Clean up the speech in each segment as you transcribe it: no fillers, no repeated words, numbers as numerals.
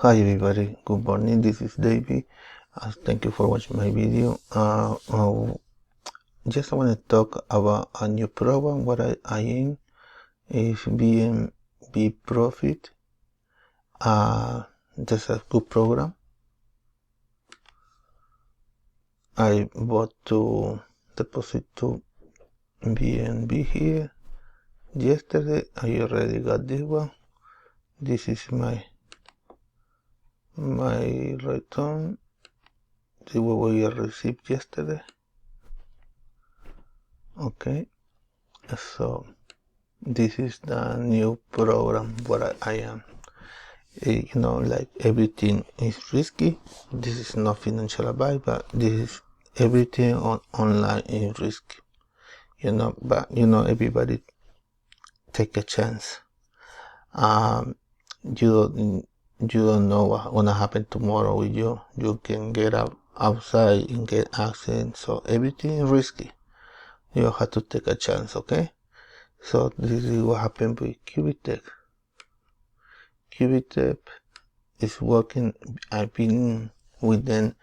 Hi everybody, good morning, this is David. Thank you for watching my video. Just I want to talk about a new program. What I in is BNB Profit. That's a good program. I bought to deposit to BNB here yesterday. I already got this one. This is my return. This is what we received yesterday. Okay, so this is the new program where I am. Like everything is risky. This is not financial advice, but this is everything online is risky. But everybody take a chance. You don't know what's gonna happen tomorrow with you. You can get outside and get accident. So everything is risky. You have to take a chance, okay? So this is what happened with Qubitech. Qubitech is working. I've been with them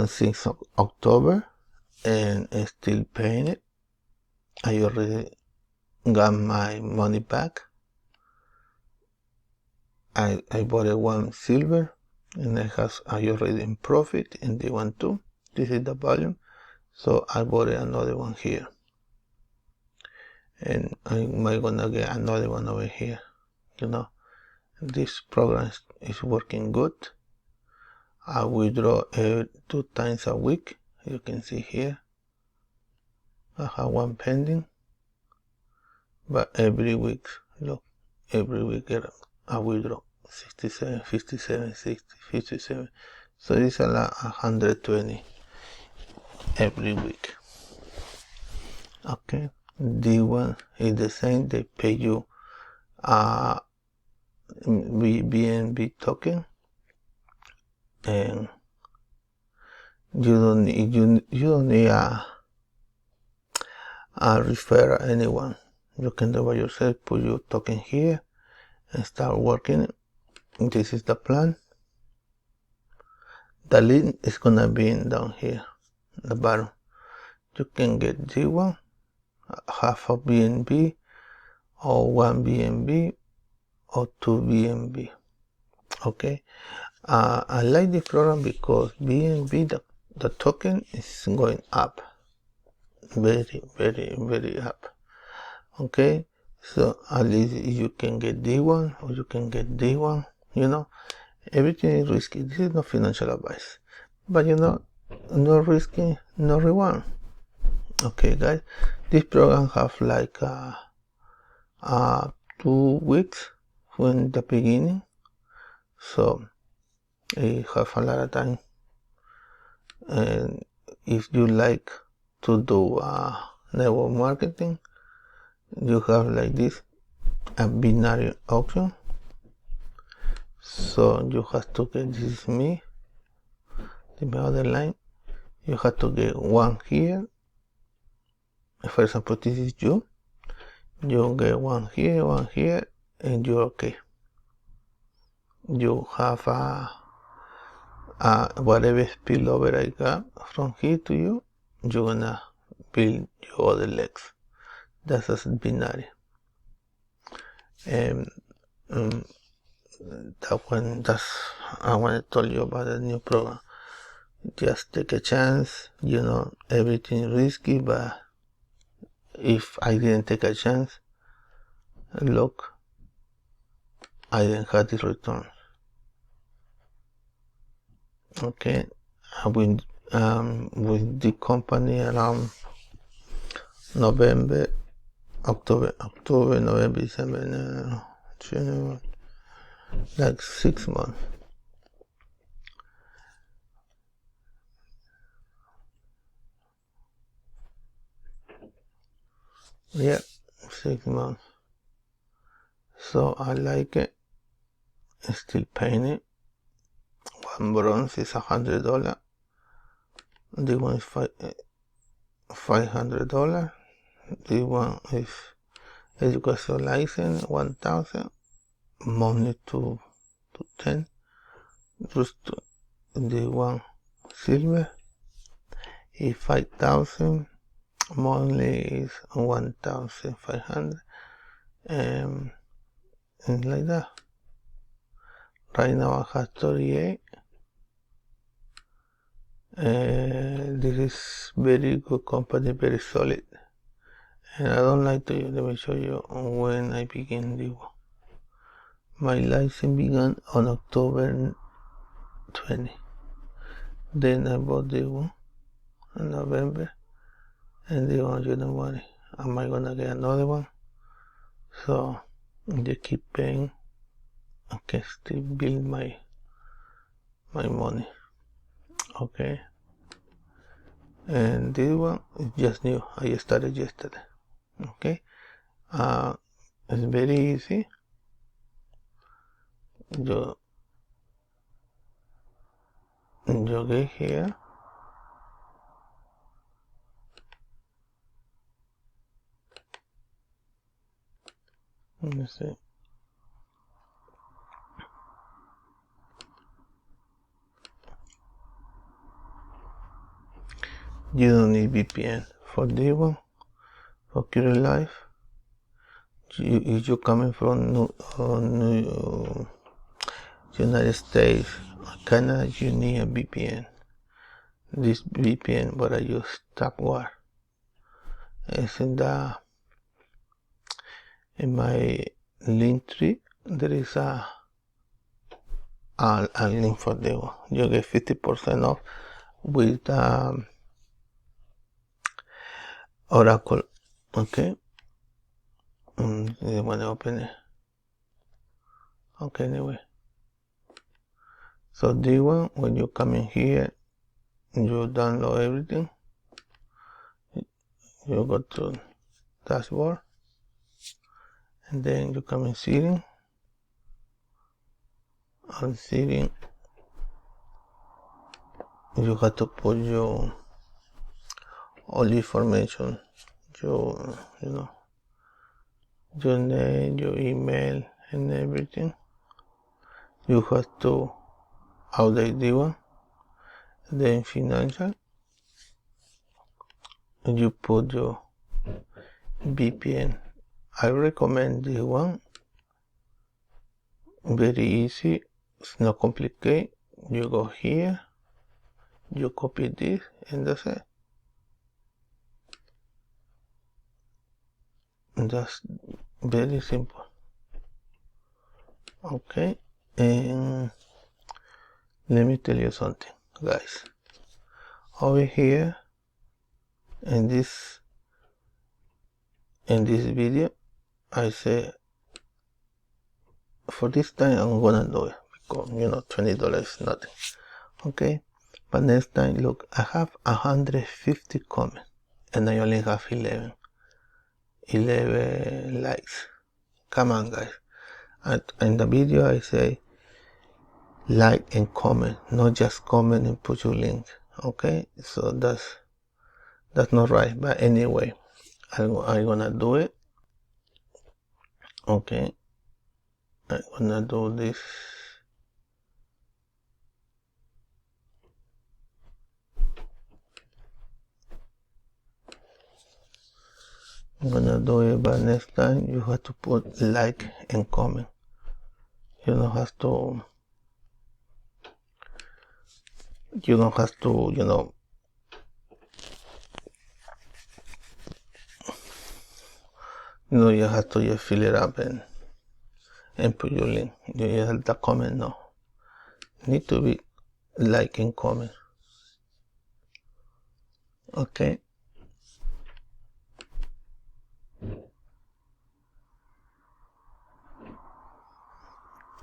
since October and still paying it. I already got my money back. I bought a one silver and I already in profit in the one too. This is the volume. So I bought another one here. And I'm gonna get another one over here. This program is working good. I withdraw 2 times a week. You can see here. I have one pending. But every week, look, every week I withdraw 67, 57, 60, 57. So it's a lot, 120 every week. Okay, this one is the same. They pay you BNB token, and you don't need a refer anyone. You can do it by yourself. Put your token here and start working. This is the plan. The link is gonna be down here at the bottom. You can get G1, half of BNB, or 1 BNB, or 2 BNB. Okay, I like this program because BNB, the token is going up, very, very, very up. Okay, so at least you can get D1 or you can get D1. Everything is risky. This is not financial advice, but no risky, no reward. Okay, guys, this program have like 2 weeks from the beginning, so it have a lot of time. And if you like to do network marketing, you have like this a binary auction. So you have to get, this is me, the other line. You have to get one here. For example, this is you get one here, and you're okay. You have whatever spillover I got from here to you, you're gonna build your other legs. That's a binary. And that's I want to tell you about the new program. Just take a chance. Everything risky, but if I didn't take a chance, look, I didn't have this return. Okay, I've been with the company around October, November, December, January, like 6 months. Yeah, 6 months. So I like it. I'm still paying it. One bronze is $100. The one is $500. The one is education license, 1,000. Monthly to to 10. Just the one silver is 5,000. Monthly is 1,500. And like that. Right now I have 38. This is very good company, very solid. And I don't like to, let me show you when I begin this one. My license began on October 20. Then I bought this one in November. And this one January. Am I gonna get another one? So they keep paying. I can still build my money. Okay. And this one is just new. I started yesterday. Okay. It's very easy. You get here. Let me see. You don't need VPN for this one. For Cure Life, if you're coming from United States or Canada, you need a VPN. This VPN, what I use, TapWar. It's in my link tree. There is a link for the one. You get 50% off with Oracle. Okay. You want to open it. Okay, anyway. So this one, when you come in here, you download everything. You go to dashboard, and then you come in setting. On setting, you have to put your all information, your name, your email, and everything. You have to update the one. Then financial, you put your VPN. I recommend this one. Very easy. It's not complicated. You go here, you copy this, and that's it. That's very simple. Okay, and let me tell you something, guys. Over here in this video, I say for this time I'm gonna do it because $20 is nothing. Okay, but next time, look, I have 150 comments and I only have 11 likes. Come on, guys. And in the video I say like and comment, not just comment and put your link. Okay, so that's not right, but anyway, I'm gonna do it. Okay, I'm gonna do this. I'm gonna do it, but next time you have to put like and comment. You don't have to, you have to just fill it up and put your link. You have to comment, no. Need to be like and comment. Okay.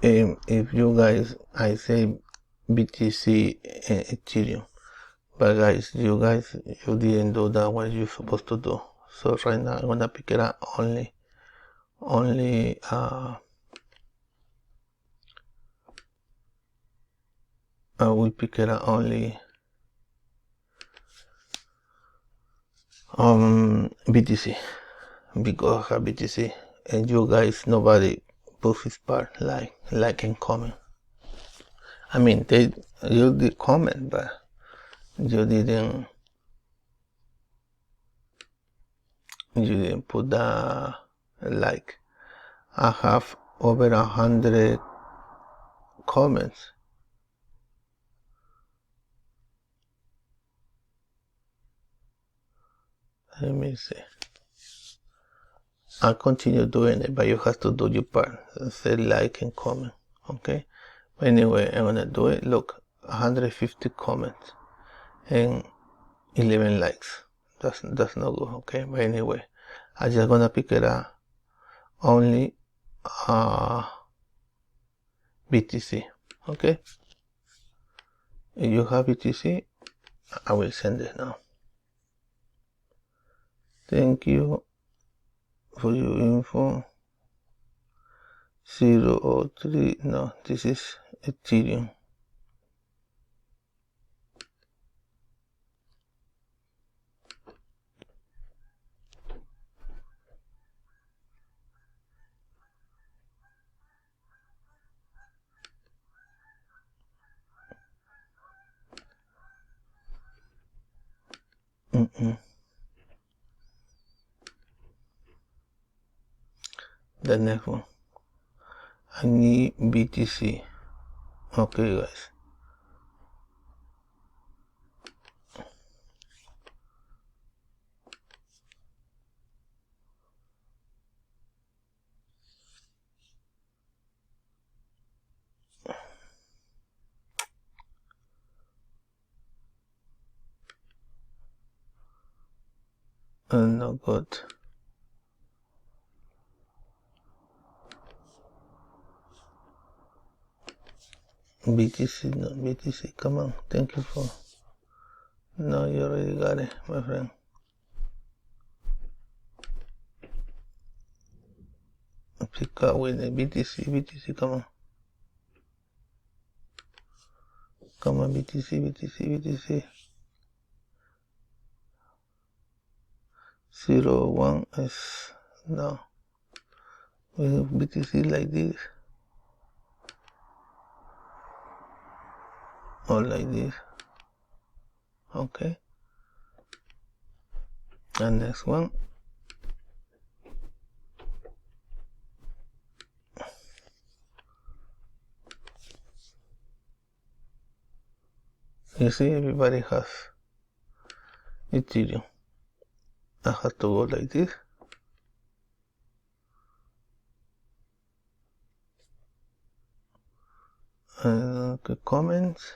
If you guys, I say BTC and Ethereum, but guys, you didn't do that what you're supposed to do. So right now I'm gonna pick it up only I will pick it up only BTC because I have BTC, and you guys, nobody puts his part like and comment. I mean, you did comment, but you didn't put the like. I have over 100 comments. Let me see. I'll continue doing it, but you have to do your part. Say like and comment, okay? But anyway, I'm gonna do it. Look, 150 comments and 11 likes. That's not good, okay? But anyway, I'm just gonna pick it up only BTC, okay? If you have BTC, I will send it now. Thank you for your info. 003, no, this is Ethereum. The next one, I need BTC. Okay, guys. No good. BTC, no, BTC, come on. Thank you for. No, you already got it, my friend. Pick up with the BTC, come on. Come on, BTC. 01 is, no. We have BTC like this. Or like this. Okay. And next one. You see, everybody has Ethereum. I have to go like this. Okay, comments.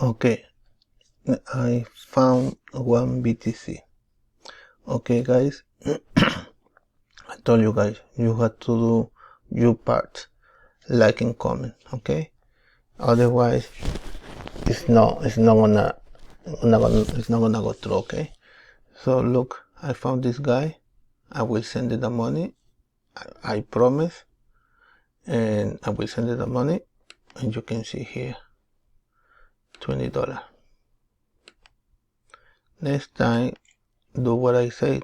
Okay, I found one BTC. Okay, guys, I told you guys, you have to do your part, like and comment, okay? Otherwise, it's not gonna go through, okay? So look, I found this guy. I will send it the money. I promise, and I will send it the money, and you can see here, $20. Next time, do what I say,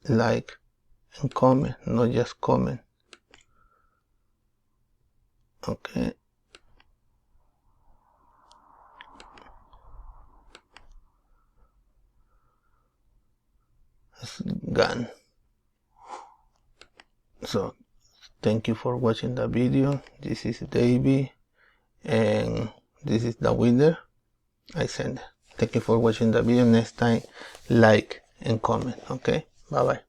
like and comment, not just comment. Okay. It's gone. So thank you for watching the video. This is Davey, and this is the winner. I send. Thank you for watching the video. Next time, like and comment. Okay, bye bye.